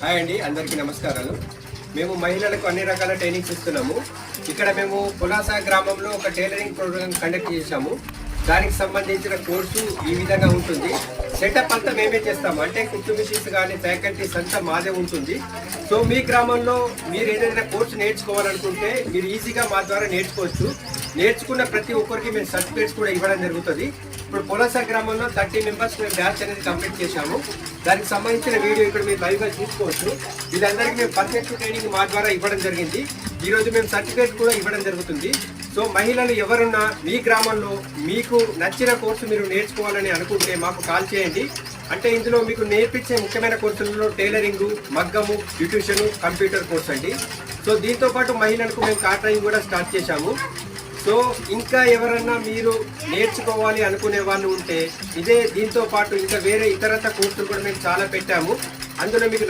Hi అండి, అందరికీ నమస్కారాలు. మేము మహిళలకు అన్ని రకాల ట్రైనింగ్స్ ఇస్తున్నాము. ఇక్కడ మేము పులాస గ్రామంలో ఒక టైలరింగ్ ప్రోగ్రామ్ కండక్ట్ చేశాము. దానికి సంబంధించిన కోర్సు ఈ విధంగా ఉంటుంది. సెటప్ అంతా మేమే చేస్తాము, అంటే కుట్టు మిషన్స్ కానీ ఫ్యాకల్టీస్ అంతా మాదే ఉంటుంది. సో మీ గ్రామంలో మీరు ఏదైనా కోర్సు నేర్చుకోవాలనుకుంటే మీరు ఈజీగా మా ద్వారా నేర్చుకోవచ్చు. నేర్చుకున్న ప్రతి ఒక్కరికి మేము సర్టిఫికేట్స్ కూడా ఇవ్వడం జరుగుతుంది. ఇప్పుడు పులాస గ్రామంలో 30 మెంబర్స్ మేము బ్యాచ్ అనేది కంప్లీట్ చేశాము. దానికి సంబంధించిన వీడియో ఇక్కడ మీరు లైవ్గా చూసుకోవచ్చు. వీళ్ళందరికీ మేము పర్ఫెక్ట్ ట్రైనింగ్ మా ద్వారా ఇవ్వడం జరిగింది. ఈరోజు మేము సర్టిఫికేట్ కూడా ఇవ్వడం జరుగుతుంది. సో మహిళలు ఎవరున్నా మీ గ్రామంలో మీకు నచ్చిన కోర్సు మీరు నేర్చుకోవాలని అనుకుంటే మాకు కాల్ చేయండి. అంటే ఇందులో మీకు నేర్పించే ముఖ్యమైన కోర్సులలో టైలరింగ్, మగ్గము, బ్యూటిషియన్, కంప్యూటర్ కోర్స్ అండి. సో దీంతో పాటు మహిళలకు మేము కాటరింగ్ కూడా స్టార్ట్ చేశాము. సో ఇంకా ఎవరన్నా మీరు నేర్చుకోవాలి అనుకునే వాళ్ళు ఉంటే దీంతో పాటు ఇంకా వేరే ఇతరత్ర కోర్సులు కూడా మేము చాలా పెట్టాము. అందులో మీకు